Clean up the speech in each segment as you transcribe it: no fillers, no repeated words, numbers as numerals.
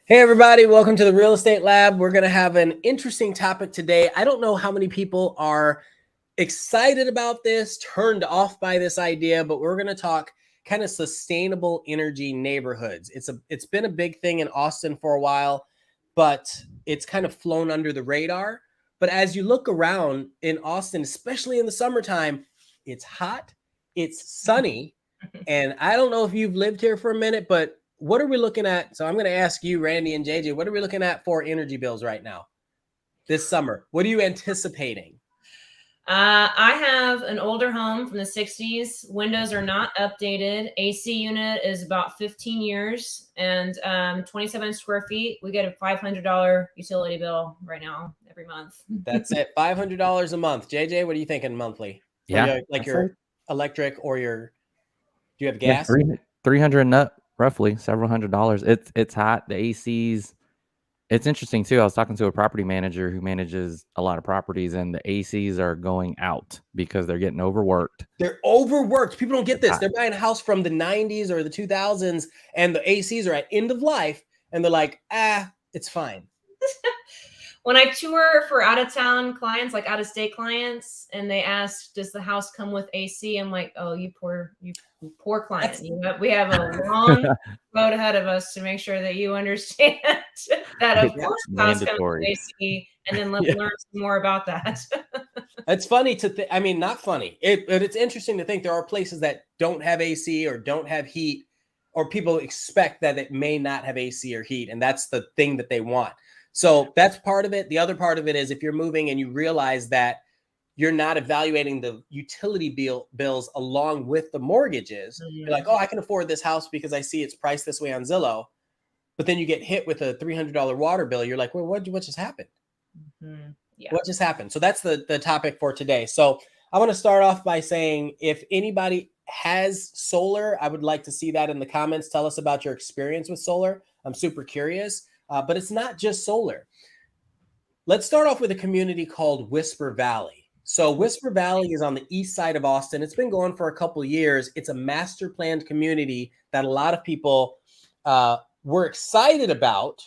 Hey everybody, welcome to the Real Estate Lab. We're going to have an interesting topic today. I don't know how many people are excited about this, turned off by this idea, but we're going to talk kind of sustainable energy neighborhoods. It's been a big thing in Austin for a while, but it's kind of flown under the radar. But as you look around in Austin, especially in the summertime, it's hot, it's sunny, and I don't know if you've lived here for a minute, but what are we looking at? So I'm going to ask you, Randy and JJ, what are we looking at for energy bills right now this summer? What are you anticipating? I have an older home from the 60s. Windows are not updated. AC unit is about 15 years and 27 square feet. We get a $500 utility bill right now every month. That's it. $500 a month. JJ, what are you thinking monthly? Yeah. Like your electric or do you have gas? Yeah, 300 nut. Roughly several $100s. It's hot. The ACs. It's interesting too. I was talking to a property manager who manages a lot of properties, and the ACs are going out because they're getting overworked. They're overworked. People don't get this. They're buying a house from the 90s or the 2000s, and the ACs are at end of life, and they're like, it's fine. When I tour for out-of-town clients, like out-of-state clients, and they ask, does the house come with AC? I'm like, oh, you poor client. We have a long road ahead of us to make sure that you understand that, of course, the house comes with AC, and then let's learn some more about that. It's funny to think. I mean, not funny. But it's interesting to think there are places that don't have AC or don't have heat, or people expect that it may not have AC or heat, and that's the thing that they want. So that's part of it. The other part of it is if you're moving and you realize that you're not evaluating the utility bills along with the mortgages, you're like, oh, I can afford this house because I see it's priced this way on Zillow. But then you get hit with a $300 water bill. You're like, well, what just happened? What just happened? So that's the topic for today. So I want to start off by saying if anybody has solar, I would like to see that in the comments. Tell us about your experience with solar. I'm super curious. But it's not just solar. Let's start off with a community called Whisper Valley. So Whisper Valley is on the east side of Austin. It's been going for a couple of years. It's a master planned community that a lot of people were excited about.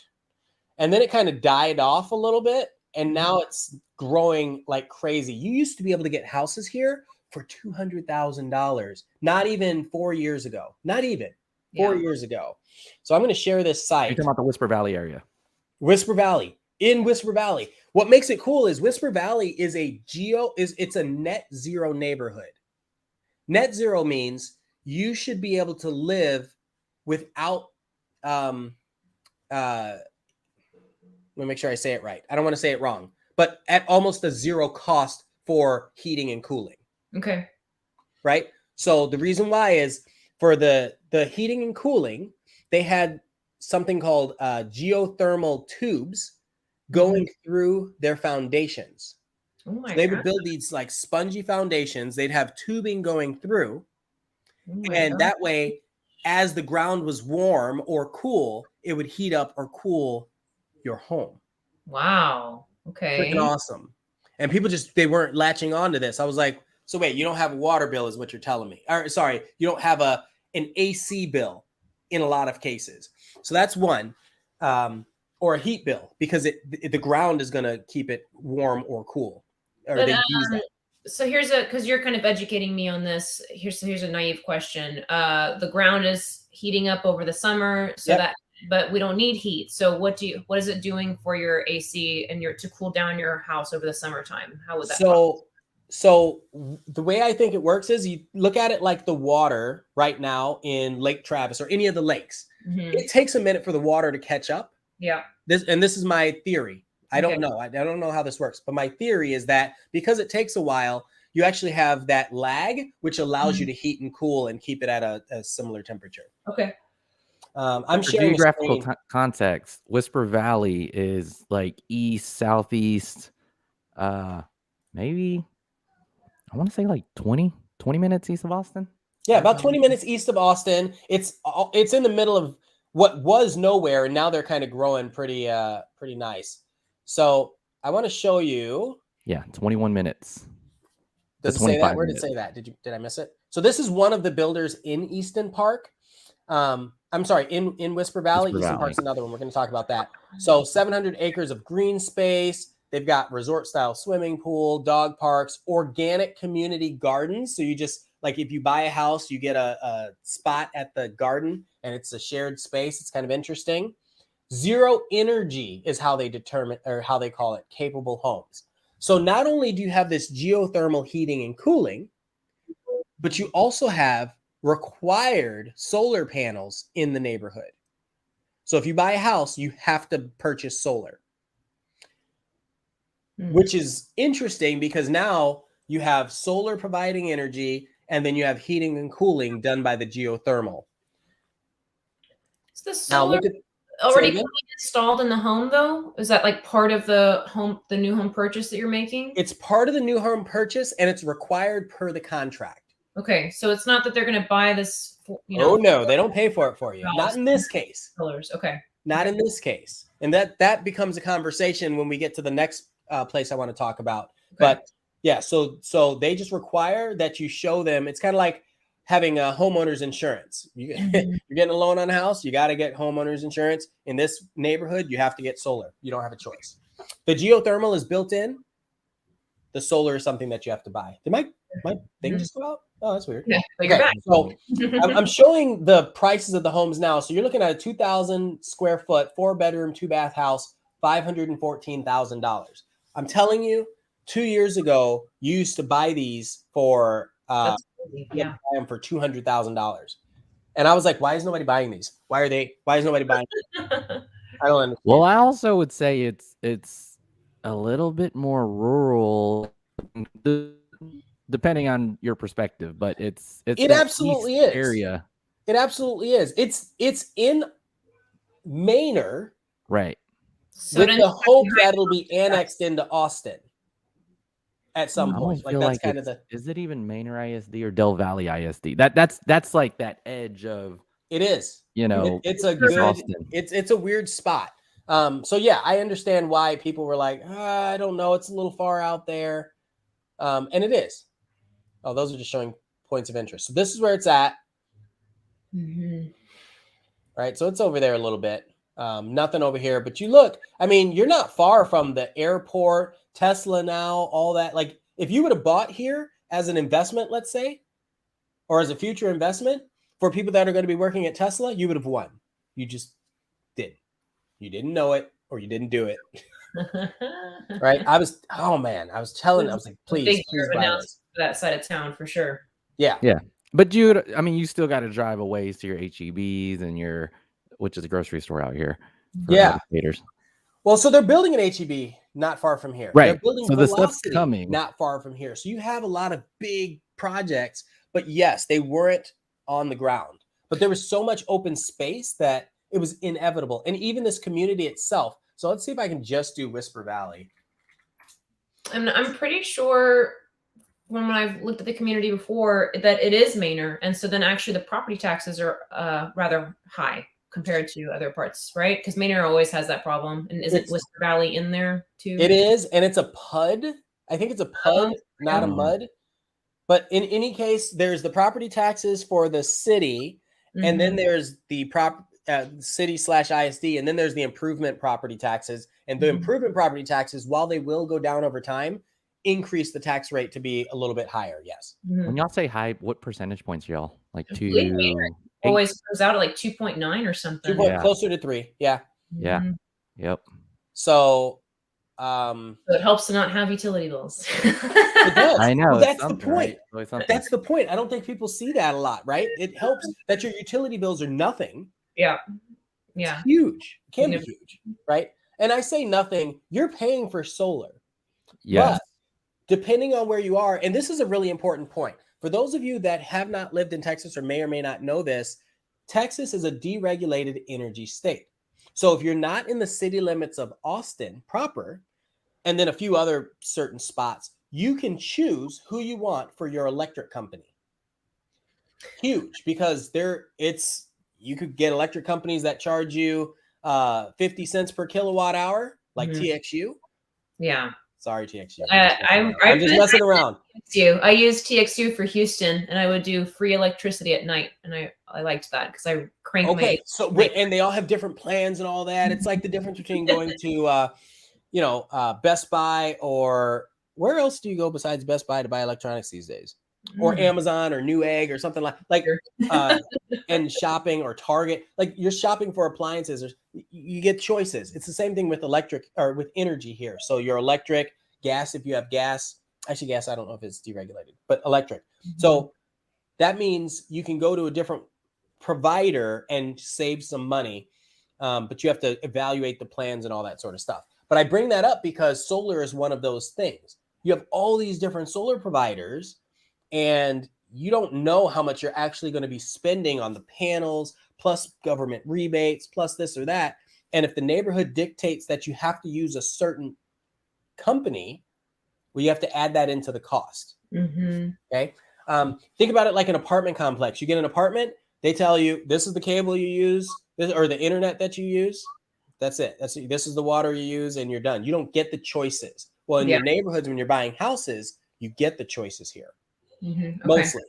And then it kind of died off a little bit. And now it's growing like crazy. You used to be able to get houses here for $200,000, not even 4 years ago. Not even 4 years ago. So I'm going to share this site. You're talking about the Whisper Valley area. Whisper Valley. In Whisper Valley. What makes it cool is Whisper Valley is it's a net zero neighborhood. Net zero means you should be able to live without let me make sure I say it right. I don't want to say it wrong, but at almost a zero cost for heating and cooling. Okay. Right? So the reason why is for the heating and cooling, they had something called geothermal tubes going through their foundations. Oh my so they God. would build these like spongy foundations. They'd have tubing going through. And that way, as the ground was warm or cool, it would heat up or cool your home. Wow. Okay. Freaking awesome. And people they weren't latching on to this. I was like, so wait, you don't have a water bill is what you're telling me. Or sorry, you don't have an AC bill in a lot of cases. So that's one. Or a heat bill because the ground is going to keep it warm or cool. Or But, they use that. So because you're kind of educating me on this. Here's a naive question. The ground is heating up over the summer, but we don't need heat. So what is it doing for your AC and to cool down your house over the summertime? How would that? So the way I think it works is you look at it like the water right now in Lake Travis or any of the lakes. It takes a minute for the water to catch up. Yeah. This is my theory. I don't know. I don't know how this works, but my theory is that because it takes a while, you actually have that lag, which allows you to heat and cool and keep it at a similar temperature. Okay. I'm For sharing geographical a screen. context, Whisper Valley is like east, southeast, maybe I want to say like 20 minutes east of Austin. Yeah, about 20 minutes east of Austin. It's in the middle of what was nowhere, and now they're kind of growing pretty nice. So I want to show you. Yeah, 21 minutes. Does it say that? Where did it say that? Did I miss it? So this is one of the builders in Easton Park. I'm sorry, in Whisper Valley. Easton Park's another one. We're going to talk about that. So 700 acres of green space. They've got resort style swimming pool, dog parks, organic community gardens. So you just like if you buy a house, you get a spot at the garden and it's a shared space. It's kind of interesting. Zero energy is how they determine or how they call it capable homes. So not only do you have this geothermal heating and cooling, but you also have required solar panels in the neighborhood. So if you buy a house, you have to purchase solar, which is interesting because now you have solar providing energy and then you have heating and cooling done by the geothermal. Is the solar already installed in the home though? Is that like part of the new home purchase that you're making? It's part of the new home purchase and it's required per the contract. Okay, so it's not that they're going to buy this, Oh no, they don't pay for it for you. Not in this case. Okay. Not in this case. And that becomes a conversation when we get to the next place I want to talk about. Okay. But yeah, so they just require that you show them. It's kind of like having a homeowner's insurance. You're getting a loan on a house, you got to get homeowner's insurance. In this neighborhood, you have to get solar. You don't have a choice. The geothermal is built in. The solar is something that you have to buy. Did my thing just go out? Oh, that's weird. Yeah, okay. So I'm showing the prices of the homes now. So you're looking at a 2,000 square foot, 4-bedroom, 2-bath house, $514,000. I'm telling you, 2 years ago, you used to buy these for buy them for $200,000. And I was like, why is nobody buying these? Why is nobody buying them? I don't understand. Well, I also would say it's a little bit more rural, depending on your perspective, but it absolutely is area. It absolutely is. It's in Manor, right? So with the hope that it'll be annexed into Austin at some point. Like that's kind of is it even Manor ISD or Del Valley ISD? That's like that edge of it is. It's a good Austin. It's a weird spot. So yeah, I understand why people were like, I don't know, it's a little far out there. And it is. Oh, those are just showing points of interest. So this is where it's at. Right. So it's over there a little bit. Nothing over here, but you look, I mean, you're not far from the airport, Tesla now, all that. Like if you would have bought here as an investment, let's say, or as a future investment for people that are going to be working at Tesla, you would have won. You just did. You didn't know it or you didn't do it. Right. I was like, please buy this. That side of town for sure. Yeah. Yeah. But you still got to drive a ways to your HEBs and which is a grocery store out here. Yeah. Well, so they're building an HEB not far from here. Right. They're building so the stuff's coming not far from here. So you have a lot of big projects, but yes, they weren't on the ground, but there was so much open space that it was inevitable. And even this community itself. So let's see if I can just do Whisper Valley. And I'm pretty sure when I've looked at the community before that it is Manor. And so then actually the property taxes are rather high compared to other parts, right? Because Manor always has that problem. And is it Whisper Valley in there too? It is. And it's a PUD. I think it's a PUD, not a MUD. But in any case, there's the property taxes for the city. And then there's the city/ISD. And then there's the improvement property taxes. And the improvement property taxes, while they will go down over time, increase the tax rate to be a little bit higher. Yes. When y'all say high, what percentage points y'all like 2? Always goes out at like 2.9 or something. Closer to 3. Yeah. Yeah. Yep. So it helps to not have utility bills. It does. I know. Well, that's the point. Right? That's the point. I don't think people see that a lot, right? It helps that your utility bills are nothing. Yeah. Yeah. It's huge. It can be huge, right? And I say nothing. You're paying for solar. Yes. depending on where you are, and this is a really important point. For those of you that have not lived in Texas or may not know this, Texas is a deregulated energy state. So if you're not in the city limits of Austin proper, and then a few other certain spots, you can choose who you want for your electric company. Huge, because you could get electric companies that charge you 50 cents per kilowatt hour, like TXU. Yeah. Sorry, TXU. I'm just messing around. I used TXU for Houston, and I would do free electricity at night, and I liked that because I cranked Okay, and they all have different plans and all that. It's like the difference between going to Best Buy, or where else do you go besides Best Buy to buy electronics these days? Or Amazon or Newegg or something like and shopping, or Target. Like, you're shopping for appliances, you get choices. It's the same thing with electric, or with energy here. So your electric, gas, if you have gas, actually gas, I don't know if it's deregulated, but electric. So that means you can go to a different provider and save some money, but you have to evaluate the plans and all that sort of stuff. But I bring that up because solar is one of those things. You have all these different solar providers, and you don't know how much you're actually going to be spending on the panels, plus government rebates, plus this or that. And if the neighborhood dictates that you have to use a certain company, well, you have to add that into the cost. Okay. Think about it like an apartment complex. You get an apartment, they tell you this is the cable you use, or the internet that you use. That's it. This is the water you use, and you're done. You don't get the choices. Well, in your neighborhoods, when you're buying houses, you get the choices here. Mostly.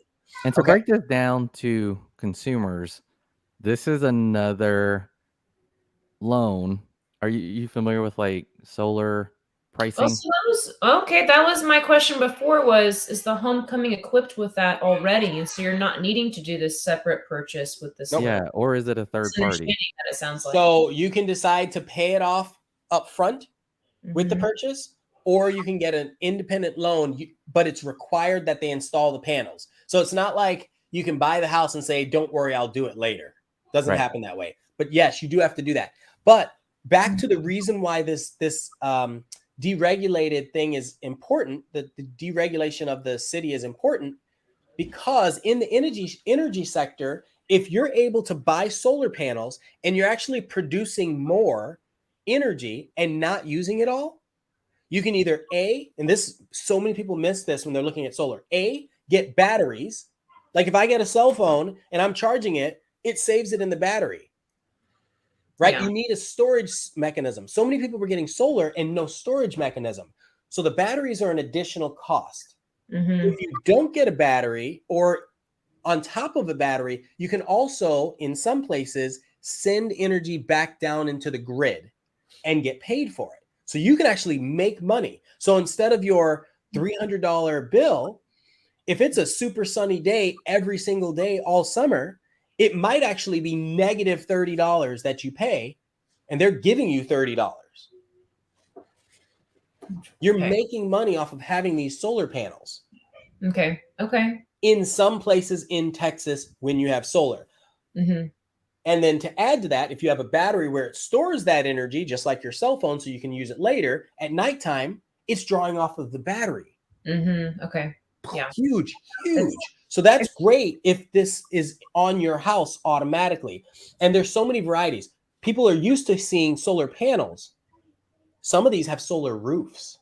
And to break this down to consumers, this is another loan. Are you familiar with like solar pricing? That was my question before, is the home coming equipped with that already? And so you're not needing to do this separate purchase with this. Yeah. Or is it a third party? That it sounds like. So you can decide to pay it off up front with the purchase, or you can get an independent loan, but it's required that they install the panels. So it's not like you can buy the house and say, don't worry, I'll do it later. Doesn't happen that way. But yes, you do have to do that. But back to the reason why this deregulated thing is important, the deregulation of the city is important, because in the energy sector, if you're able to buy solar panels and you're actually producing more energy and not using it all, you can either so many people miss this when they're looking at solar. Get batteries. Like if I get a cell phone and I'm charging it, it saves it in the battery. Right? Yeah. You need a storage mechanism. So many people were getting solar and no storage mechanism. So the batteries are an additional cost. If you don't get a battery, or on top of a battery, you can also, in some places, send energy back down into the grid and get paid for it. So you can actually make money. So instead of your $300 bill, if it's a super sunny day every single day all summer, it might actually be negative $30 that you pay, and they're giving you $30. You're making money off of having these solar panels. Okay. In some places in Texas when you have solar. And then to add to that, if you have a battery where it stores that energy, just like your cell phone, so you can use it later, at nighttime, it's drawing off of the battery. Okay. Yeah. Huge. So that's great if this is on your house automatically. And there's so many varieties. People are used to seeing solar panels. Some of these have solar roofs.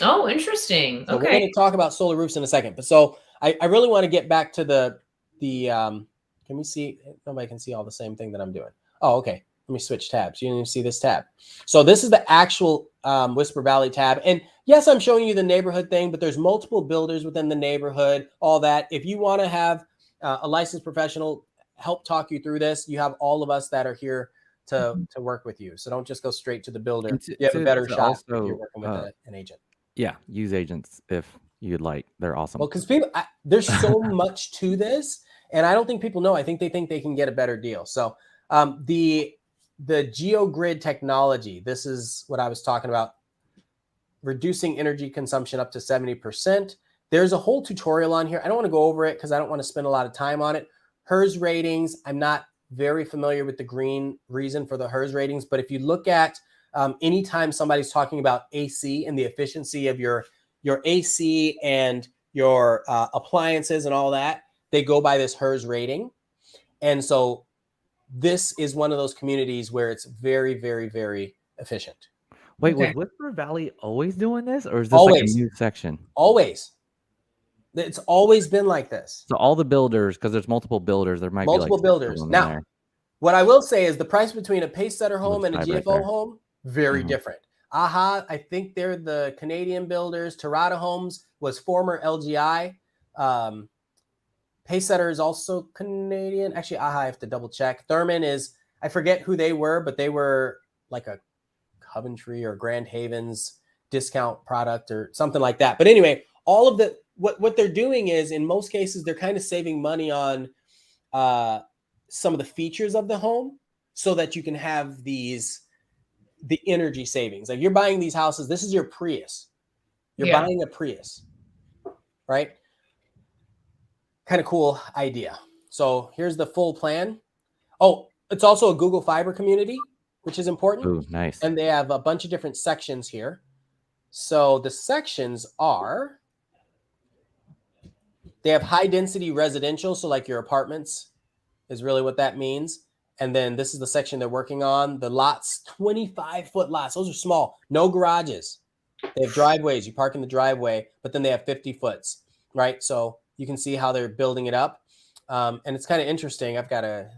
Oh, interesting. So we're going to talk about solar roofs in a second. But so I really want to get back to the can we see? Nobody can see all the same thing that I'm doing. Oh, okay. Let me switch tabs. You didn't even see this tab. So this is the actual Whisper Valley tab. And yes, I'm showing you the neighborhood thing, but there's multiple builders within the neighborhood, all that. If you want to have a licensed professional help talk you through this, you have all of us that are here to work with you. So don't just go straight to the builder. You have a better shot if you're working with an agent. Yeah, use agents if you'd like. They're awesome. Well, because there's so much to this, and I don't think people know. I think they can get a better deal. So the GeoGrid technology, this is what I was talking about, reducing energy consumption up to 70%. There's a whole tutorial on here. I don't want to go over it because I don't want to spend a lot of time on it. HERS ratings, I'm not very familiar with the green reason for the HERS ratings, but if you look at anytime somebody's talking about AC and the efficiency of your your AC and your appliances and all that, they go by this HERS rating. And so this is one of those communities where it's very, very, very efficient. Wait, Okay. was Whisper Valley always doing this, or is this like a Always. new section? Always. It's always been like this. So all the builders, because there's multiple builders, there might Multiple be like 6 of builders. them in Now, there. what I will say is the price between a pace setter home and a Looks tight right GFO there. home, very Mhm. different. AHA, I think they're the Canadian builders. Terrata Homes was former LGI. Pace setter is also Canadian. Actually, AHA, I have to double check. Thurman is, I forget who they were, but they were like a Coventry or Grand Havens discount product or something like that. But anyway, all of the what they're doing is, in most cases, they're kind of saving money on some of the features of the home so that you can have the energy savings. Like you're buying these houses, this is your Prius. You're buying a Prius, right? Kind of cool idea. So here's the full plan. Oh, it's also a Google Fiber community, which is important. Ooh, nice. And they have a bunch of different sections here. So the sections are, they have high density residential. So like your apartments is really what that means. And then this is the section they're working on. The lots, 25-foot lots. Those are small. No garages. They have driveways. You park in the driveway, but then they have 50 foots, right? So you can see how they're building it up. And it's kind of interesting. I've got a,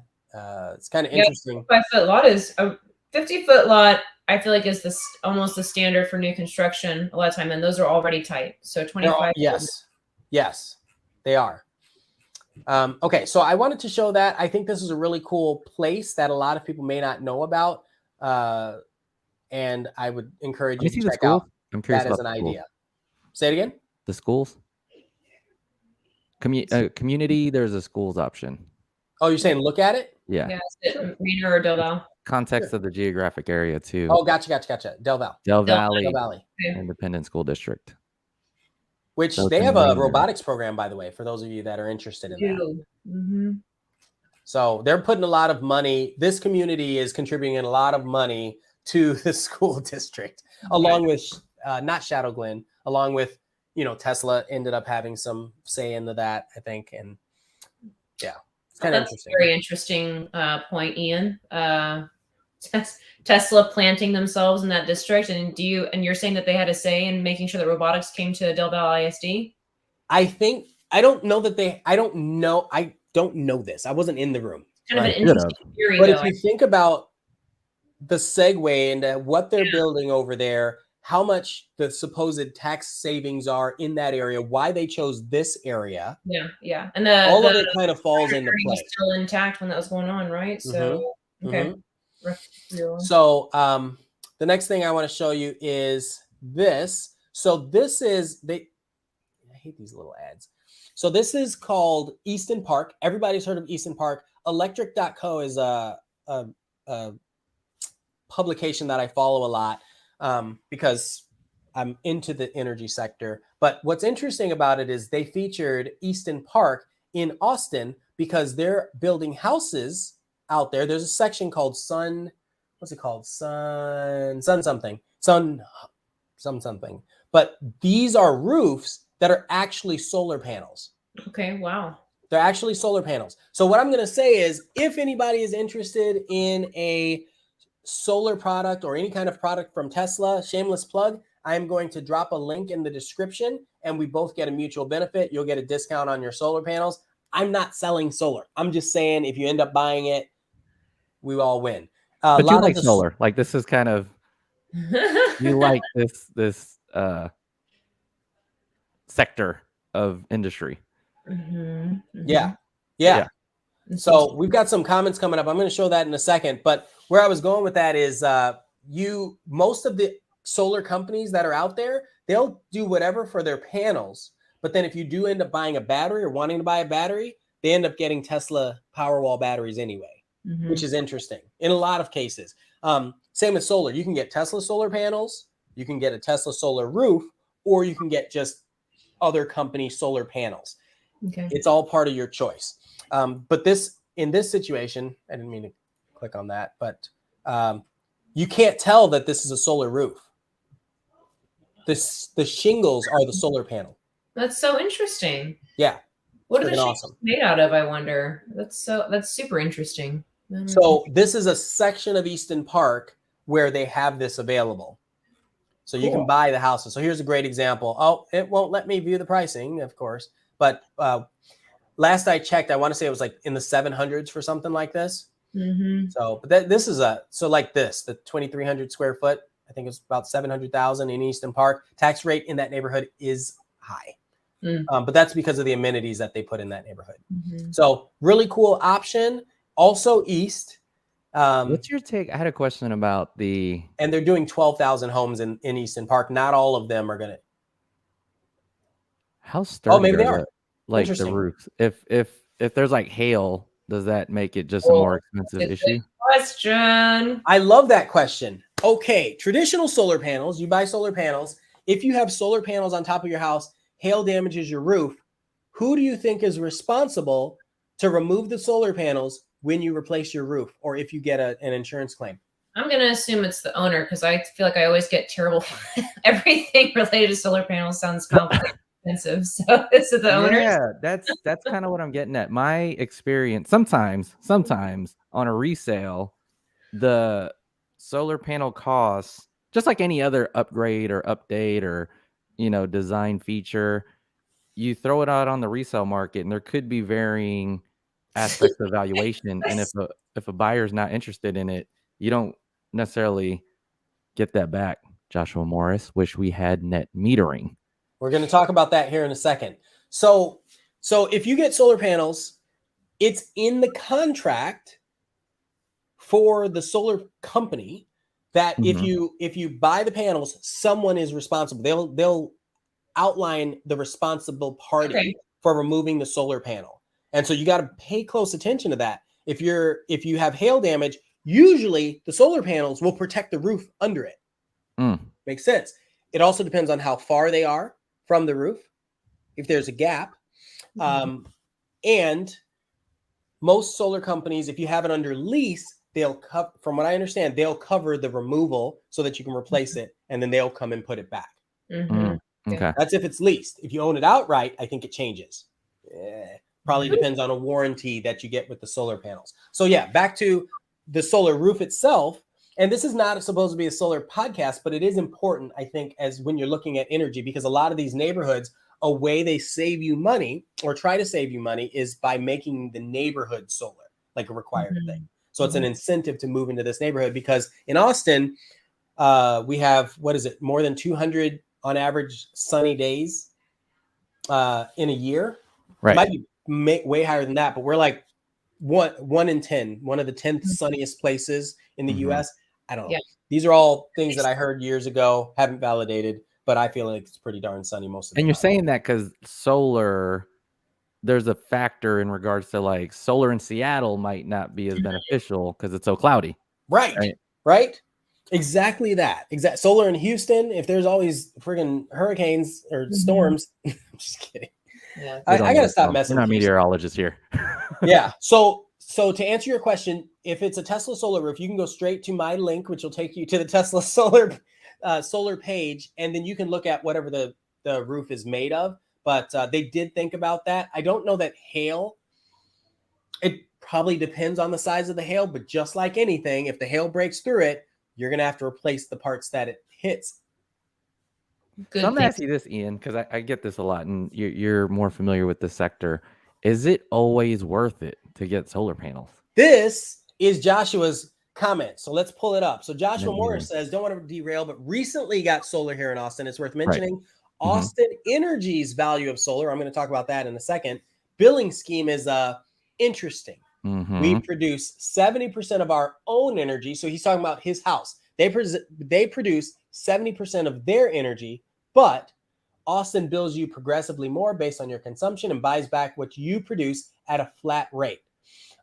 it's kind of interesting. 5-foot lot is a 50-foot lot. I feel like is almost the standard for new construction a lot of time, and those are already tight. So 25. Yes, they are. Okay, so I wanted to show that. I think this is a really cool place that a lot of people may not know about, and I would encourage you to check out that as an idea. Say it again. The schools. Community. There's a schools option. Oh, you're saying look at it? Yeah. Yeah, is it Reno or Del Val? Context of the geographic area too. Oh, gotcha. Del Val. Del Valley Okay. Independent School District. Which So they have a robotics program, by the way, for those of you that are interested in that. Mm-hmm. So they're putting a lot of money. This community is contributing a lot of money to the school district, along with not Shadow Glen, along with, you know, Tesla ended up having some say into that, I think. And yeah, it's kind of interesting. Very interesting point, Ian. Tesla planting themselves in that district, and you're saying that they had a say in making sure that robotics came to Del Val ISD? I don't know this. I wasn't in the room. Kind of an interesting theory, but though. if you think about the segue into what they're building over there, how much the supposed tax savings are in that area, why they chose this area. Yeah. And all of it kind of falls into play. Was still intact when that was going on, right? So okay. So the next thing I want to show you is this. So this is I hate these little ads. So this is called Easton Park. Everybody's heard of Easton Park. Electric.co is a publication that I follow a lot because I'm into the energy sector. But what's interesting about it is they featured Easton Park in Austin because they're building houses out there. There's a section called Sun something. But these are roofs that are actually solar panels. Okay, wow. They're actually solar panels. So what I'm going to say is if anybody is interested in a solar product or any kind of product from Tesla, shameless plug, I'm going to drop a link in the description and we both get a mutual benefit. You'll get a discount on your solar panels. I'm not selling solar. I'm just saying if you end up buying it, we all win. But you like solar. Like this is kind of you like this sector of industry. Yeah. So we've got some comments coming up. I'm going to show that in a second. But where I was going with that is most of the solar companies that are out there, they'll do whatever for their panels. But then if you do end up buying a battery or wanting to buy a battery, they end up getting Tesla Powerwall batteries anyway, which is interesting in a lot of cases. Same with solar. You can get Tesla solar panels, you can get a Tesla solar roof, or you can get just other company solar panels. Okay. It's all part of your choice. But in this situation, I didn't mean to click on that, but you can't tell that this is a solar roof. The shingles are the solar panel. That's so interesting. Yeah. What are the Freaking shingles awesome. made out of, I wonder? That's super interesting. So this is a section of Easton Park where they have this available. So you can buy the houses. So here's a great example. Oh, it won't let me view the pricing, of course. But last I checked, I want to say it was like in the 700s for something like this. Mm-hmm. So, but this is like this, the 2,300 square foot. I think it's about 700,000 in Easton Park. Tax rate in that neighborhood is high, but that's because of the amenities that they put in that neighborhood. Mm-hmm. So really cool option. Also East. What's your take? I had a question about and they're doing 12,000 homes in Easton Park. Not all of them are going to. How sturdy maybe they are. Like the roofs? If there's like hail, does that make it just a more expensive issue? Question. I love that question. Okay, traditional solar panels, you buy solar panels. If you have solar panels on top of your house, hail damages your roof. Who do you think is responsible to remove the solar panels when you replace your roof, or if you get an insurance claim? I'm going to assume it's the owner, because I feel like I always get terrible. Everything related to solar panels sounds complicated. Expensive. So is it the owners? Yeah, that's kind of what I'm getting at. My experience sometimes on a resale, the solar panel costs, just like any other upgrade or update or design feature, you throw it out on the resale market and there could be varying aspects of valuation. And if a buyer's not interested in it, you don't necessarily get that back. Joshua Morris, wish we had net metering. We're going to talk about that here in a second. So if you get solar panels, it's in the contract for the solar company that if you buy the panels, someone is responsible. They'll outline the responsible party for removing the solar panel. And so you got to pay close attention to that. If you have hail damage, usually the solar panels will protect the roof under it. Makes sense. It also depends on how far they are from the roof, if there's a gap. And most solar companies, if you have it under lease, they'll from what I understand, they'll cover the removal so that you can replace it, and then they'll come and put it back. Okay. That's if it's leased. If you own it outright, I think it changes. Probably depends on a warranty that you get with the solar panels. So yeah, back to the solar roof itself. And this is not supposed to be a solar podcast, but it is important, I think, as when you're looking at energy, because a lot of these neighborhoods, a way they save you money or try to save you money is by making the neighborhood solar, like a required thing. So it's an incentive to move into this neighborhood, because in Austin, we have, more than 200 on average sunny days in a year. Right. It might be way higher than that, but we're like one in 10, one of the 10th sunniest places in the US. I don't know. Yeah. These are all things that I heard years ago, haven't validated, but I feel like it's pretty darn sunny most of the time. And you're saying that because solar, there's a factor in regards to like solar in Seattle might not be as beneficial because it's so cloudy. Right. Exactly that. Solar in Houston, if there's always friggin' hurricanes or storms, I'm just kidding. Yeah. I got to stop messing. We're not meteorologists here. Yeah. So to answer your question, if it's a Tesla solar roof, you can go straight to my link, which will take you to the Tesla solar page, and then you can look at whatever the roof is made of. But they did think about that. I don't know that hail. It probably depends on the size of the hail, but just like anything, if the hail breaks through it, you're going to have to replace the parts that it hits. So I'm going to ask you this, Ian, because I get this a lot, and you're more familiar with the sector. Is it always worth it to get solar panels? This is Joshua's comment. So let's pull it up. So Joshua Morris says, don't want to derail, but recently got solar here in Austin. It's worth mentioning. Austin Energy's value of solar. I'm going to talk about that in a second. Billing scheme is interesting. We produce 70% of our own energy. So he's talking about his house. They produce 70% of their energy, but Austin bills you progressively more based on your consumption and buys back what you produce at a flat rate.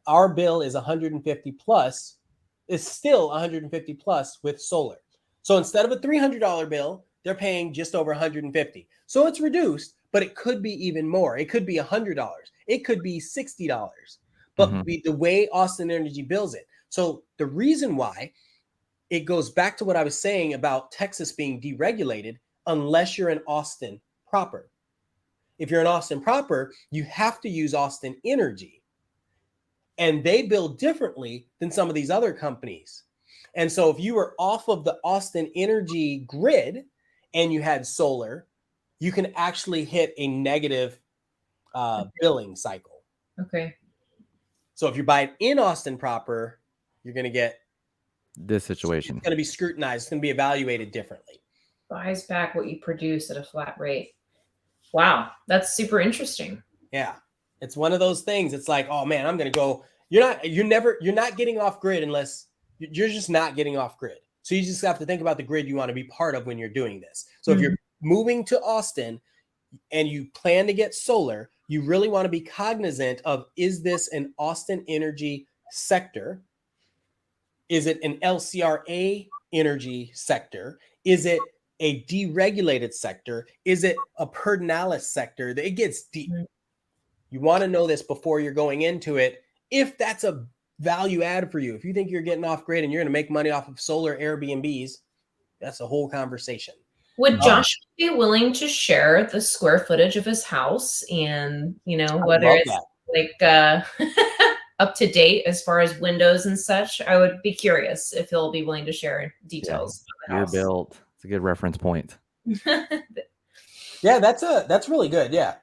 Our bill is 150 plus, is still 150 plus with solar. So instead of a $300 bill, they're paying just over 150. So it's reduced, but it could be even more. It could be $100. It could be $60. But the way Austin Energy bills it. So the reason why it goes back to what I was saying about Texas being deregulated, unless you're in Austin proper. If you're in Austin proper, you have to use Austin Energy. And they build differently than some of these other companies. And so if you were off of the Austin Energy grid and you had solar, you can actually hit a negative billing cycle. Okay. So if you buy it in Austin proper, you're going to get this situation. It's going to be scrutinized. It's going to be evaluated differently. Buys back what you produce at a flat rate. Wow, that's super interesting. Yeah, it's one of those things. It's like, oh man, I'm going to go. You're not getting off grid unless you're just not getting off grid. So you just have to think about the grid you want to be part of when you're doing this. So if you're moving to Austin and you plan to get solar, you really want to be cognizant of, is this an Austin Energy sector? Is it an LCRA energy sector? Is it a deregulated sector? Is it a Pedernales sector? It gets deep. You want to know this before you're going into it. If that's a value add for you, if you think you're getting off grid and you're going to make money off of solar Airbnbs, that's a whole conversation. Would Josh be willing to share the square footage of his house and, whether it's like up to date as far as windows and such? I would be curious if he'll be willing to share details. Yeah, you're built. It's a good reference point. Yeah, that's really good. Yeah.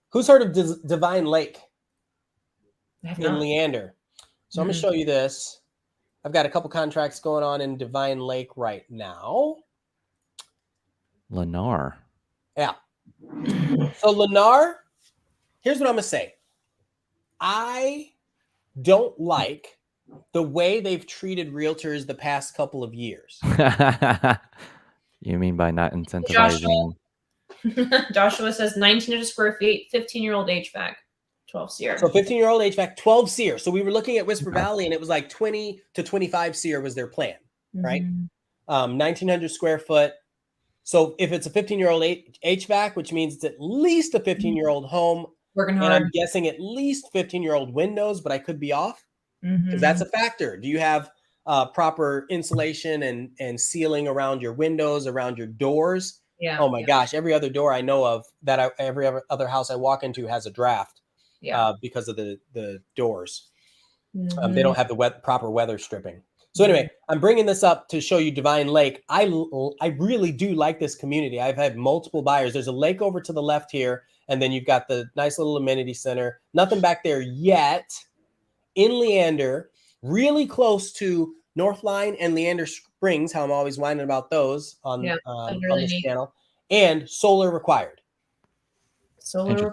Who's heard of Divine Lake in Leander? So I'm going to show you this. I've got a couple contracts going on in Divine Lake right now. Lennar. Yeah. So Lennar, here's what I'm going to say. I don't like the way they've treated realtors the past couple of years. You mean by not incentivizing? Joshua says 1,900 square feet, 15-year-old HVAC, 12 SEER. So 15-year-old HVAC, 12 SEER. So we were looking at Whisper Valley, and it was like 20 to 25 SEER was their plan, right? 1,900 square foot. So if it's a 15-year-old HVAC, which means it's at least a 15-year-old home, working and hard. I'm guessing at least 15-year-old windows, but I could be off because that's a factor. Do you have proper insulation and sealing around your windows, around your doors? Yeah. Oh my gosh. Every other door I know of every other house I walk into has a draft because of the doors. They don't have the proper weather stripping. So anyway, I'm bringing this up to show you Divine Lake. I really do like this community. I've had multiple buyers. There's a lake over to the left here, and then you've got the nice little amenity center. Nothing back there yet. In Leander, really close to Northline and Leander Springs, how I'm always whining about those on this channel. And solar required. Solar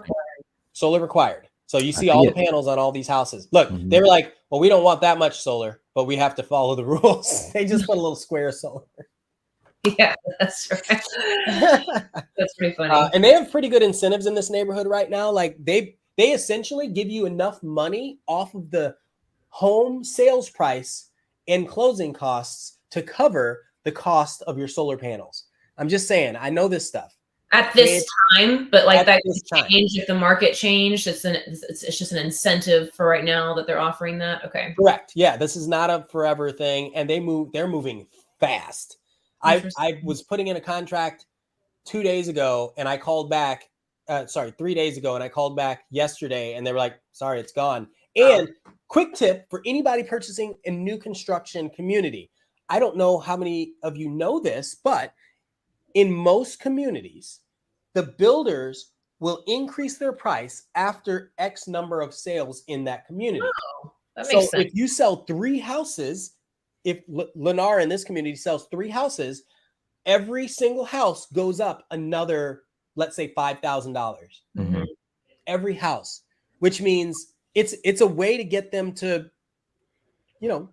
required. So you see all the panels on all these houses. Look, they were like, well, we don't want that much solar, but we have to follow the rules. They just put a little square of solar. Yeah, that's right. That's pretty funny. And they have pretty good incentives in this neighborhood right now. Like they essentially give you enough money off of the home sales price and closing costs to cover the cost of your solar panels. I'm just saying, I know this stuff. At this time, but like that could change if the market changed. It's just an incentive for right now that they're offering that. Okay. Correct. Yeah, this is not a forever thing, and they're moving fast. I was putting in a contract 2 days ago, and I called back. 3 days ago, and I called back yesterday, and they were like, "Sorry, it's gone." And quick tip for anybody purchasing a new construction community: I don't know how many of you know this, but in most communities, the builders will increase their price after X number of sales in that community. Oh, that makes sense. If you sell 3 houses, if Lennar in this community sells 3 houses, every single house goes up another, let's say $5,000. Every house, which means it's a way to get them to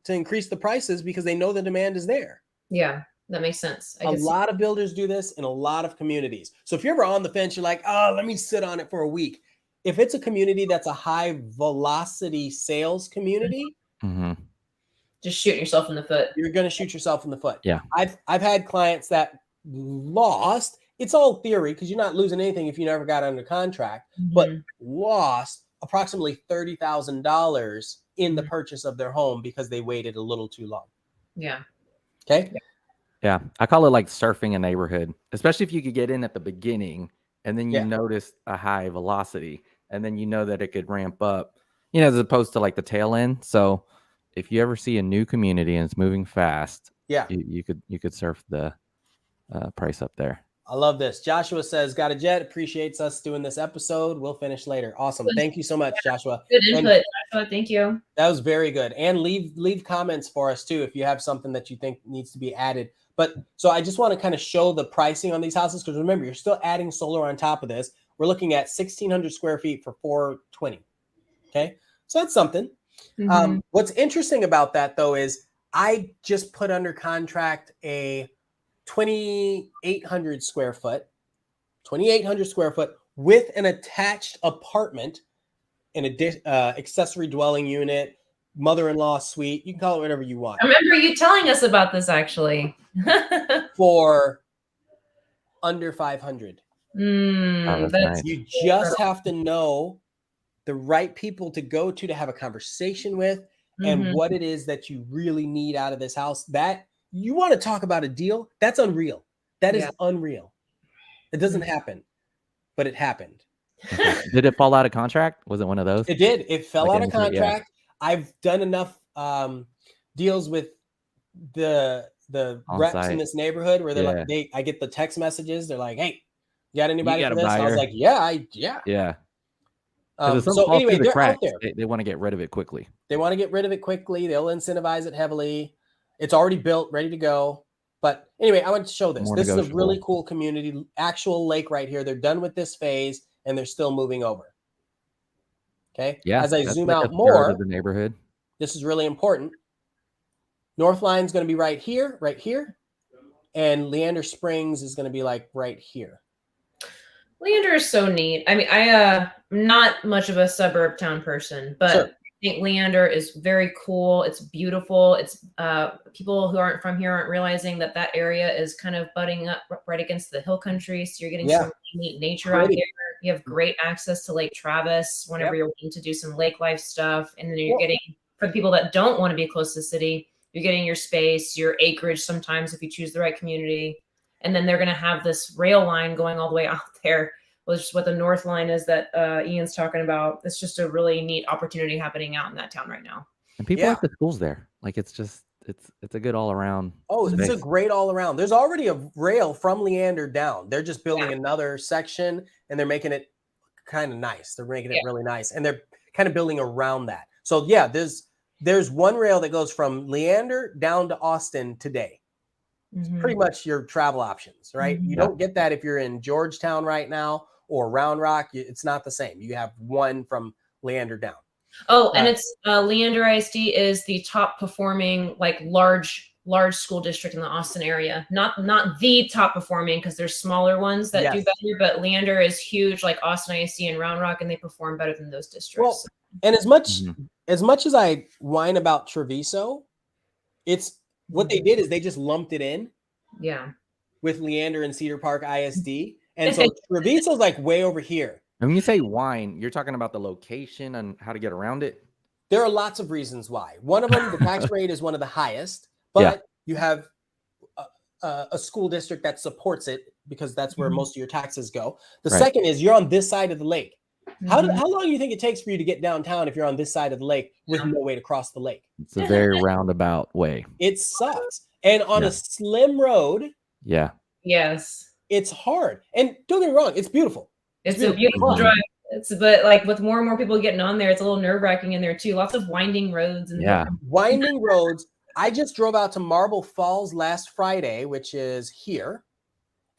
increase the prices because they know the demand is there. Yeah. That makes sense. A lot of builders do this in a lot of communities. So if you're ever on the fence, you're like, oh, let me sit on it for a week. If it's a community that's a high velocity sales community, just shooting yourself in the foot. You're going to shoot yourself in the foot. Yeah. I've had clients that lost. It's all theory because you're not losing anything if you never got under contract, but lost approximately $30,000 in the purchase of their home because they waited a little too long. Yeah. Okay. Yeah. Yeah, I call it like surfing a neighborhood, especially if you could get in at the beginning and then you notice a high velocity and then you know that it could ramp up, as opposed to like the tail end. So if you ever see a new community and it's moving fast, you could surf the price up there. I love this. Joshua says, got a jet, appreciates us doing this episode. We'll finish later. Awesome. Thank you so much, Joshua. Good input, Joshua. Thank you. That was very good. And leave comments for us too if you have something that you think needs to be added. But so I just want to kind of show the pricing on these houses, because remember, you're still adding solar on top of this. We're looking at 1,600 square feet for $420. Okay, so that's something. What's interesting about that though is I just put under contract a 2,800 square foot with an attached apartment, an accessory dwelling unit, mother-in-law suite. You can call it whatever you want. I remember you telling us about this actually. For under 500. That's nice. You just have to know the right people to go to have a conversation with, and what it is that you really need out of this house. That you want to talk about a deal, that's unreal. That is unreal. It doesn't happen, but it happened. Okay. Did it fall out of contract? Was it one of those? It did. It fell out of contract. I've done enough deals with the reps in this neighborhood where they're like, I get the text messages. They're like, hey, you got anybody for this? I was like, yeah. So anyway, they're out there. They want to get rid of it quickly. They'll incentivize it heavily. It's already built, ready to go. But anyway, I want to show this. This is a really cool community, actual lake right here. They're done with this phase and they're still moving over. Okay. Yeah. As I zoom out more, the neighborhood. This is really important. Northline is going to be right here, and Leander Springs is going to be like right here. Leander is so neat. I mean, I'm not much of a suburb town person, but I think Leander is very cool. It's beautiful. It's people who aren't from here aren't realizing that area is kind of butting up right against the hill country. So you're getting some neat nature out here. You have great access to Lake Travis whenever you're looking to do some lake life stuff. And then you're getting, for the people that don't want to be close to the city, you're getting your space, your acreage sometimes if you choose the right community. And then they're going to have this rail line going all the way out there, which is what the Northline is that Ian's talking about. It's just a really neat opportunity happening out in that town right now. And people like the schools there. Like it's a good all around. Oh, space. It's a great all around. There's already a rail from Leander down. They're just building another section and they're making it kind of nice. They're making it really nice. And they're kind of building around that. So yeah, there's one rail that goes from Leander down to Austin today. It's pretty much your travel options, right? You don't get that if you're in Georgetown right now or Round Rock. It's not the same. You have one from Leander down. Oh, and it's Leander ISD is the top performing like large school district in the Austin area. Not the top performing because there's smaller ones that do better, but Leander is huge like Austin ISD and Round Rock, and they perform better than those districts. Well, and as much as I whine about Treviso, it's what they did is they just lumped it in with Leander and Cedar Park ISD. And so Treviso's like way over here. And when you say whine, you're talking about the location and how to get around it? There are lots of reasons why. One of them, the tax rate is one of the highest, but you have a school district that supports it because that's where most of your taxes go. The second is you're on this side of the lake. How long do you think it takes for you to get downtown if you're on this side of the lake with no way to cross the lake? It's a very roundabout way. It sucks. And on a slim road, it's hard. And don't get me wrong, it's beautiful. It's a beautiful drive. But like with more and more people getting on there, it's a little nerve-wracking in there too. Lots of winding roads and winding roads. I just drove out to Marble Falls last Friday, which is here,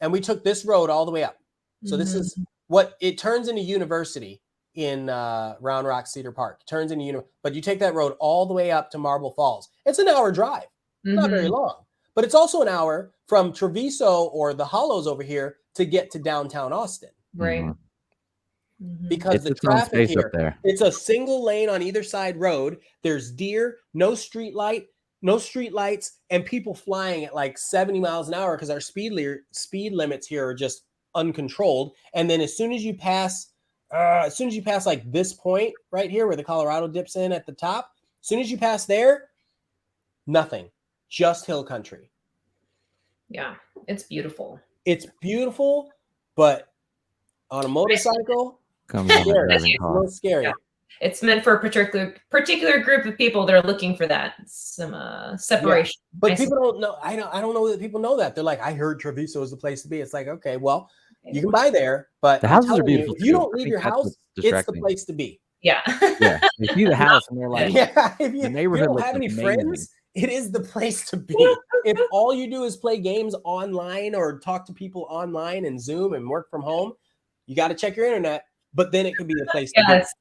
and we took this road all the way up. So this is what it turns into University in Round Rock Cedar Park. It turns into but you take that road all the way up to Marble Falls. It's an hour drive, not very long, but it's also an hour from Treviso or the Hollows over here to get to downtown Austin. Right. Because the traffic here, it's a single lane on either side road. There's deer, no street lights, and people flying at like 70 miles an hour because our speed limits here are just uncontrolled. And then as soon as you pass like this point right here where the Colorado dips in at the top, as soon as you pass there, nothing, just hill country. Yeah, it's beautiful. It's beautiful, but on a motorcycle, Comes on the scary. driving It's a little cost. scary. Yeah. It's meant for a particular group of people that are looking for that some separation. But people don't know. I don't know that people know that. They're like, I heard Treviso is the place to be. It's like, okay, well, you can buy there, but The I'm houses are telling beautiful you, if you too. don't I leave think your that's house, what's it's the distracting. place to be. Yeah. Yeah, they see the house and they're like, Yeah, if the you neighborhood don't looks have any amazing. friends, it is the place to be. If all you do is play games online or talk to people online and Zoom and work from home, you got to check your internet. But then it could be the place to be. Yes,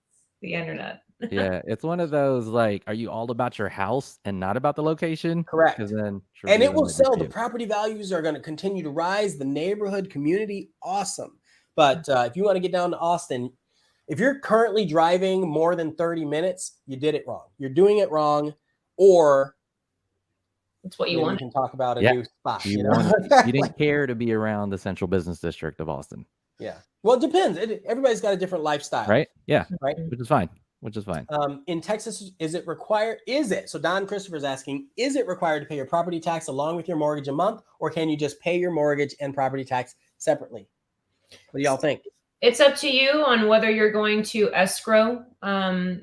the internet. Yeah, it's one of those like, are you all about your house and not about the location? Correct. Because then And it will might be sell. for The you. property values are going to continue to rise. The neighborhood community, awesome. But if you want to get down to Austin, if you're currently driving more than 30 minutes, you did it wrong. You're doing it wrong, or It's what you maybe we want. can talk about a Yeah. new spot. You You you didn't care to be around the central business district of Austin, Yeah. Well, it depends. Everybody's got a different lifestyle. right? Yeah, Right. which is fine. Which is fine. In Texas, is it required? Is it? So Don Christopher's asking, is it required to pay your property tax along with your mortgage a month, or can you just pay your mortgage and property tax separately? What do y'all think? It's up to you on whether you're going to escrow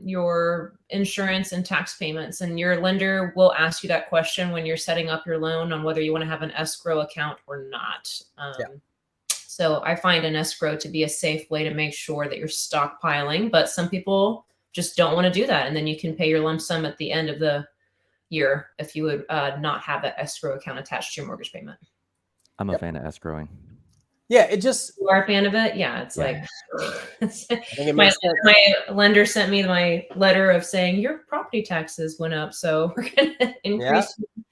your insurance and tax payments, and your lender will ask you that question when you're setting up your loan on whether you want to have an escrow account or not. So I find an escrow to be a safe way to make sure that you're stockpiling, but some people just don't want to do that. And then you can pay your lump sum at the end of the year if you would not have that escrow account attached to your mortgage payment. I'm a fan of escrowing. Yeah, it just. You are a fan of it? Yeah, it's like I think it my makes sense. lender sent me my letter of saying your property taxes went up, so we're gonna increase your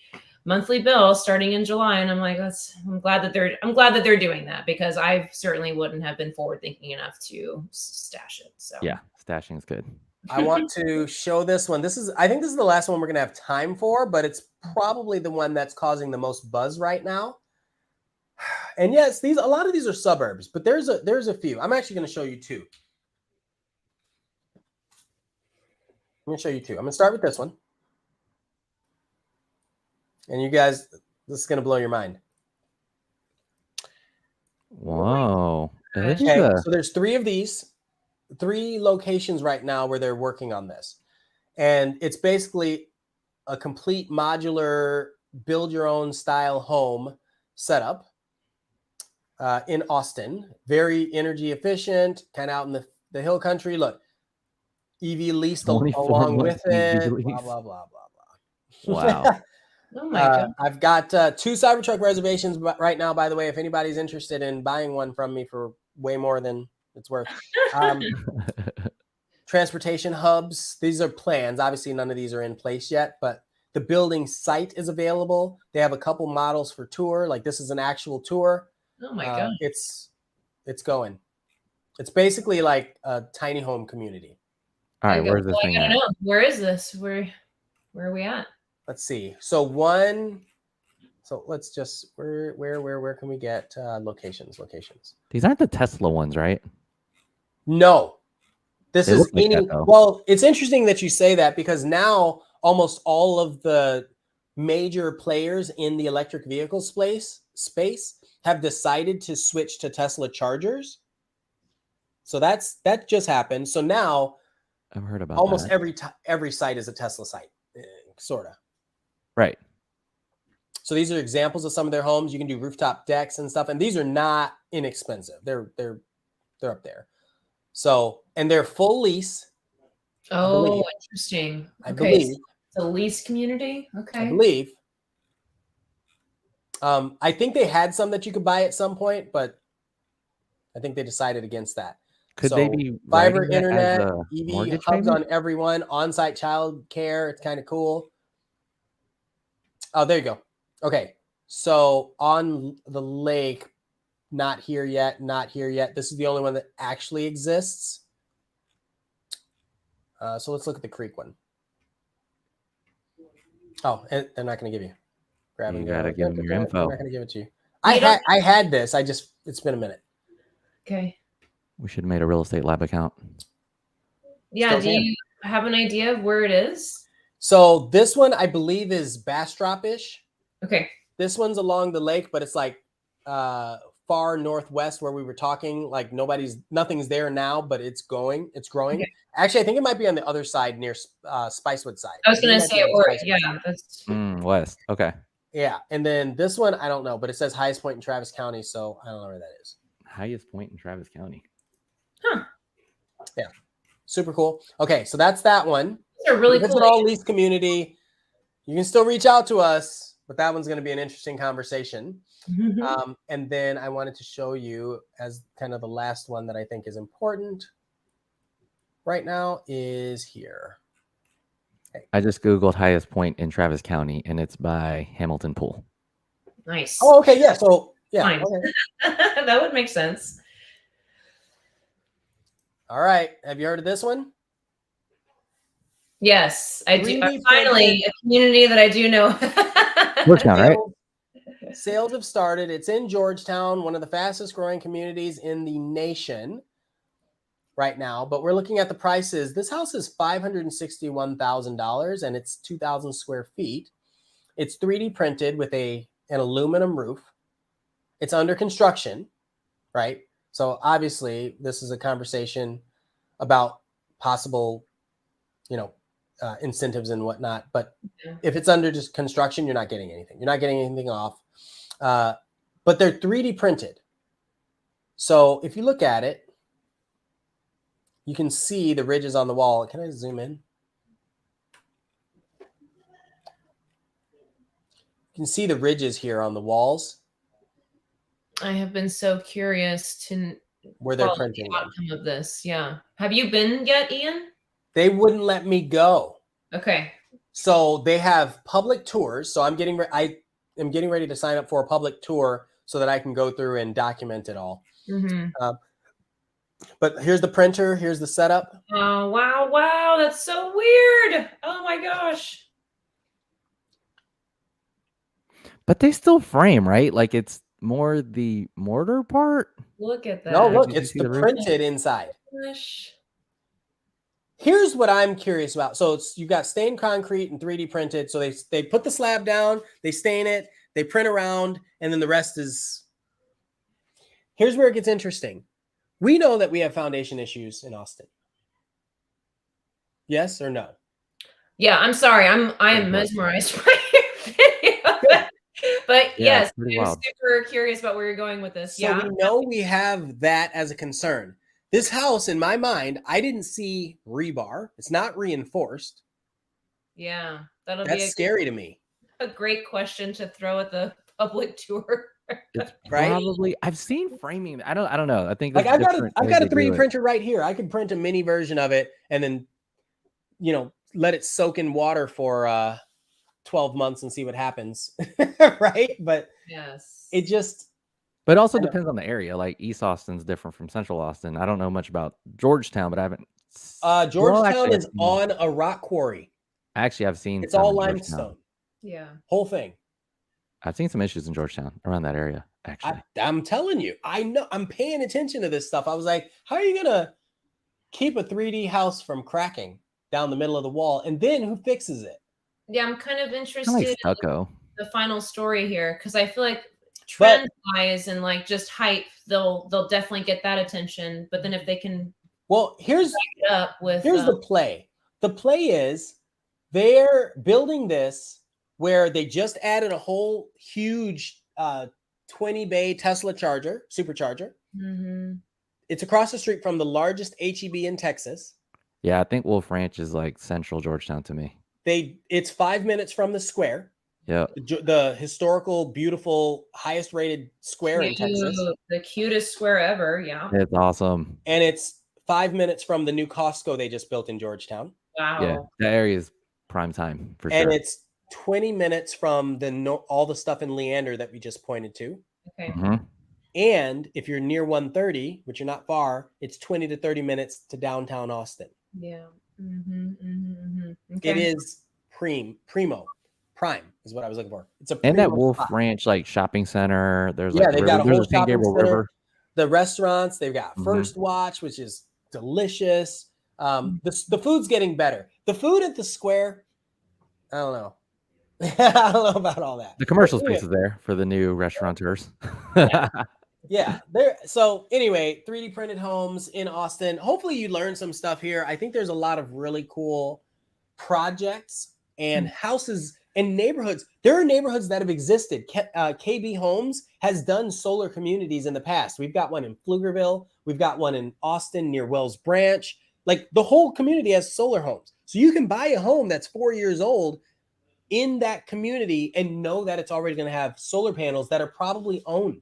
monthly bill starting in July. And I'm like, I'm glad that they're doing that, because I certainly wouldn't have been forward thinking enough to stash it. So Yeah, stashing is good. I want to show this one. I think this is the last one we're going to have time for, but it's probably the one that's causing the most buzz right now. And yes, a lot of these are suburbs, but there's a few. I'm actually going to show you two. I'm going to show you two. I'm going to start with this one. And you guys, this is going to blow your mind. Whoa. Okay, so there's three of these, 3 locations right now where they're working on this. And it's basically a complete modular build your own style home setup in Austin. Very energy efficient, kind of out in the hill country. Look, EV leased along with it, blah, blah, blah, blah, blah. Wow. oh my god. I've got 2 Cybertruck reservations right now, by the way, if anybody's interested in buying one from me for way more than it's worth. Transportation hubs, these are plans. Obviously, none of these are in place yet, but the building site is available. They have a couple models for tour. Like this is an actual tour. Oh my god. It's going. It's basically like a tiny home community. All right, where's this thing at? Where is this? Where are we at? Let's see. So let's just where can we get locations? These aren't the Tesla ones, right? No. This They is look like that, though. well, it's interesting that you say that, because now almost all of the major players in the electric vehicle space have decided to switch to Tesla chargers. So that just happened. So now I've heard about almost that. every site is a Tesla site, sort of. Right. So these are examples of some of their homes. You can do rooftop decks and stuff, and these are not inexpensive. They're up there. So, and they're full lease. Oh, interesting. I believe it's a lease community. Okay. I believe. I think they had some that you could buy at some point, but I think they decided against that. Could they be fiber writing that internet, as a EV mortgage hubs payment? on everyone, on-site child care? It's kind of cool. Oh, there you go. Okay, so on the lake, not here yet. This is the only one that actually exists. So let's look at the creek one. Oh, and they're not going to give you. Grab and You gotta go. give them your info. I'm not going to give it to you. I had this. It's been a minute. Okay. We should have made a real estate lab account. Yeah. Do you have an idea of where it is? So this one, I believe, is Bastrop-ish. Okay. This one's along the lake, but it's like far northwest where we were talking. Like nothing's there now, but it's growing. Okay. Actually, I think it might be on the other side near Spicewood side. I was going to say it were, yeah, that's west. Okay. Yeah, and then this one I don't know, but it says highest point in Travis County, so I don't know where that is. Highest point in Travis County. Huh. Yeah, super cool. Okay, so that's that one. These are really It's cool. an all lease community. You can still reach out to us, but that one's going to be an interesting conversation. And then I wanted to show you as kind of the last one that I think is important right now is here. Okay. I just Googled highest point in Travis County, and it's by Hamilton Pool. Nice. Oh, okay. Yeah. So, yeah. Fine. Okay. That would make sense. All right. Have you heard of this one? Yes, I do. 3D Finally, a community that I do know. Georgetown, right? Sales have started. It's in Georgetown, one of the fastest growing communities in the nation right now. But we're looking at the prices. This house is $561,000 and it's 2,000 square feet. It's 3D printed with an aluminum roof. It's under construction, right? So obviously this is a conversation about possible, incentives and whatnot. But if it's under just construction, you're not getting anything. You're not getting anything off. But they're 3D printed. So if you look at it, you can see the ridges on the wall. Can I zoom in? You can see the ridges here on the walls. I have been so curious to where they're printing the outcome of this. Yeah. Have you been yet, Ian? They wouldn't let me go. Okay. So they have public tours. So I am getting ready to sign up for a public tour so that I can go through and document it all. But here's the printer. Here's the setup. Oh, wow. Wow. That's so weird. Oh my gosh. But they still frame, right? Like it's more the mortar part. Look at that. No, look, it's the printed inside. Gosh. Here's what I'm curious about. So you've got stained concrete and 3D printed. So they put the slab down, they stain it, they print around, and then the rest is. Here's where it gets interesting. We know that we have foundation issues in Austin. Yes or no? Yeah, I'm sorry. I am mesmerized by your video. But Yeah, yes, I'm super curious about where you're going with this. So we know we have that as a concern. This house, in my mind, I didn't see rebar. It's not reinforced. Yeah, That's scary to me. A great question to throw at the public tour. It's right? Probably I've seen framing. I don't know. I think like I've got a 3D printer right here. I could print a mini version of it and then let it soak in water for 12 months and see what happens. Right? But yes, it just But it also depends on the area. Like East Austin's different from Central Austin. I don't know much about Georgetown, but I haven't. Georgetown is on a rock quarry. Actually, I've seen it's all limestone. Yeah, whole thing. I've seen some issues in Georgetown around that area. Actually, I'm telling you, I know. I'm paying attention to this stuff. I was like, how are you gonna keep a 3D house from cracking down the middle of the wall, and then who fixes it? Yeah, I'm kind of interested like stucco. in the final story here because I feel like trend wise and like just hype, they'll definitely get that attention. But then if they can, here's the play. The play is they're building this where they just added a whole huge 20 bay Tesla supercharger. It's across the street from the largest HEB in Texas. Yeah, I think Wolf Ranch is like central Georgetown to me. It's 5 minutes from the square. Yeah, the historical, beautiful, highest rated square in Texas. The cutest square ever. Yeah, it's awesome. And it's 5 minutes from the new Costco they just built in Georgetown. Wow. Yeah, that area is prime time for sure. And it's 20 minutes from all the stuff in Leander that we just pointed to. Okay. And if you're near 130, which you're not far, it's 20 to 30 minutes to downtown Austin. Yeah. Okay. It is prime is what I was looking for. It's and that Wolf Ranch like shopping center. There's they've got a whole shopping center. River. The restaurants, they've got First Watch, which is delicious. The food's getting better. The food at the square, I don't know. I don't know about all that. The commercial Anyway, space is there for the new restaurateurs. yeah, there. So anyway, 3D printed homes in Austin. Hopefully you learned some stuff here. I think there's a lot of really cool projects and houses and neighborhoods. There are neighborhoods that have existed. KB Homes has done solar communities in the past. We've got one in Pflugerville. We've got one in Austin near Wells Branch. Like the whole community has solar homes. So you can buy a home that's 4 years old in that community and know that it's already going to have solar panels that are probably owned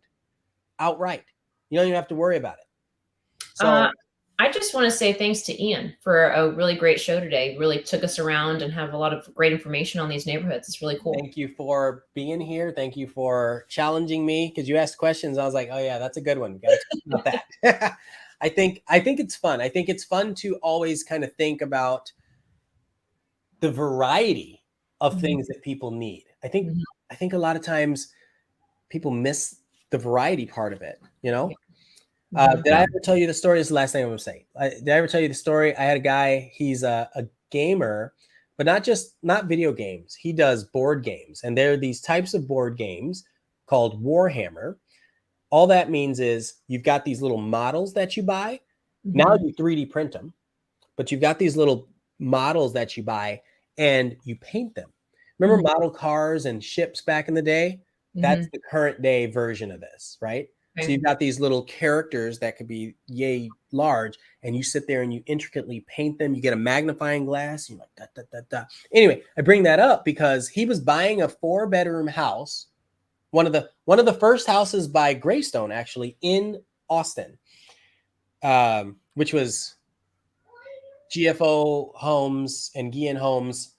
outright. You don't even have to worry about it. So I just want to say thanks to Ian for a really great show today. Really took us around and have a lot of great information on these neighborhoods. It's really cool. Thank you for being here. Thank you for challenging me because you asked questions. I was like, oh yeah, that's a good one. We got to talk about that. I think it's fun. I think it's fun to always kind of think about the variety of things that people need. I think a lot of times people miss the variety part of it, you know? Did I ever tell you the story? This is the last thing I'm going to say. Did I ever tell you the story? I had a guy, he's a gamer, but not video games. He does board games. And there are these types of board games called Warhammer. All that means is you've got these little models that you buy. Now you 3D print them, but you've got these little models that you buy and you paint them. Remember model cars and ships back in the day? That's the current day version of this, right? So you've got these little characters that could be yay large, and you sit there and you intricately paint them. You get a magnifying glass. You're like, da, da, da, da. Anyway, I bring that up because he was buying a 4-bedroom house, one of the first houses by Greystone, actually, in Austin, which was GFO Homes and Guillen Homes,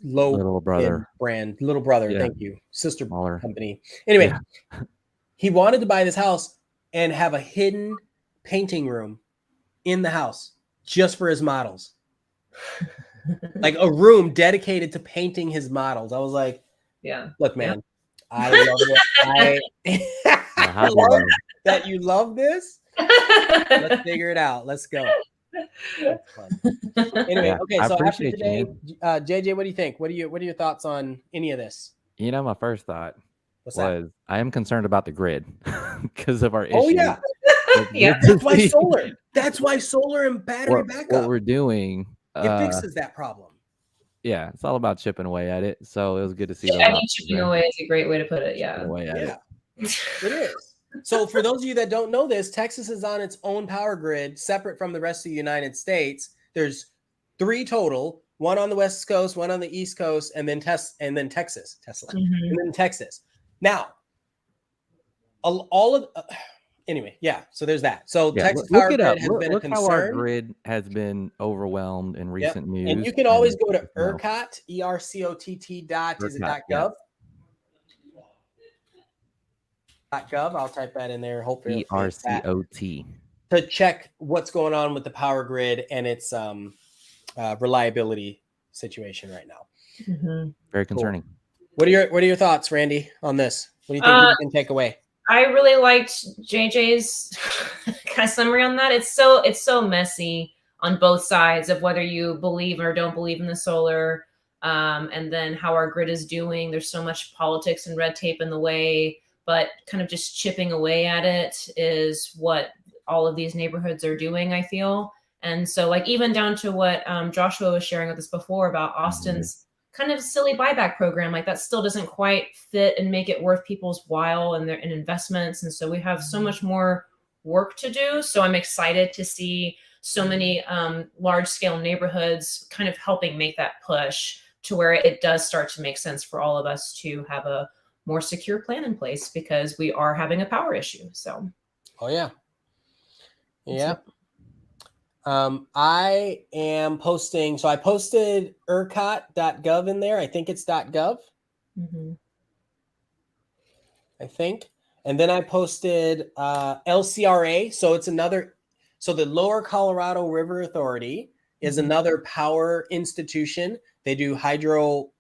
Little brother brand, little brother. Yeah. Thank you, sister Smaller. company. Anyway. He wanted to buy this house and have a hidden painting room in the house just for his models. Like a room dedicated to painting his models. I was like, yeah, look, man, I love it. I love that you love this. Let's figure it out. Let's go. That's fun. Anyway, okay, so after today, JJ, what do you think? What are your thoughts on any of this? You know, my first thought What's that? I am concerned about the grid because of our issues. Oh yeah. Yeah. That's why solar and battery backup. What we're doing, it fixes that problem. Yeah, it's all about chipping away at it. So it was good to see. I think chipping away is a great way to put it. Yeah. It is. So for those of you that don't know this, Texas is on its own power grid, separate from the rest of the United States. There's 3 total, one on the West Coast, one on the East Coast, and then Texas, and then Texas. Now, all of anyway, yeah. So there's that. So Texas Power Grid has been a concern. How our grid has been overwhelmed in recent news. And you can always go to ERCOT, ERCOTT dot, is it .gov? .gov. I'll type that in there. Hopefully ERCOT to check what's going on with the power grid and its reliability situation right now. Very concerning. Cool. What are your thoughts, Randy, on this? What do you think you can take away? I really liked JJ's kind of summary on that. It's so messy on both sides of whether you believe or don't believe in the solar, and then how our grid is doing. There's so much politics and red tape in the way, but kind of just chipping away at it is what all of these neighborhoods are doing, I feel. And so like even down to what Joshua was sharing with us before about Austin's kind of silly buyback program, like that still doesn't quite fit and make it worth people's while and their investments. And so we have so much more work to do. So I'm excited to see so many large scale neighborhoods kind of helping make that push to where it does start to make sense for all of us to have a more secure plan in place because we are having a power issue. So. Oh yeah. Yeah. I am posting. So I posted ERCOT.gov in there. I think it's .gov. I think. And then I posted LCRA. So it's another. So the Lower Colorado River Authority is another power institution. They do hydropower.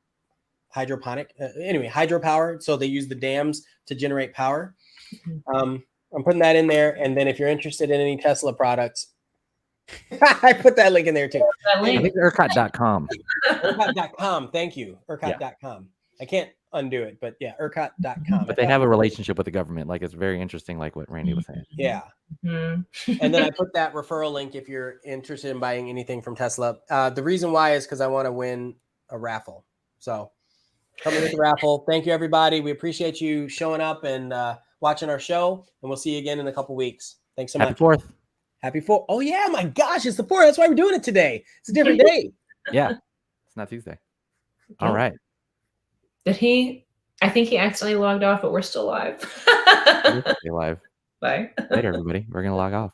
So they use the dams to generate power. I'm putting that in there. And then if you're interested in any Tesla products, I put that link in there too. That I link. think ERCOT.com. ERCOT.com. Thank you. ERCOT.com. I can't undo it, but yeah, ERCOT.com. But they have a relationship with the government. Like it's very interesting, like what Randy was saying. Yeah. Mhm. And then I put that referral link if you're interested in buying anything from Tesla. The reason why is because I want to win a raffle. So help me with the raffle. Thank you, everybody. We appreciate you showing up and watching our show. And we'll see you again in a couple weeks. Thanks so much. Happy 4th. Happy 4th. Oh, yeah. My gosh. It's the 4th. That's why we're doing it today. It's a different day. Yeah. It's not Tuesday. All right. Did he? I think he accidentally logged off, but we're still live. Stay live. Bye. Later, everybody. We're going to log off.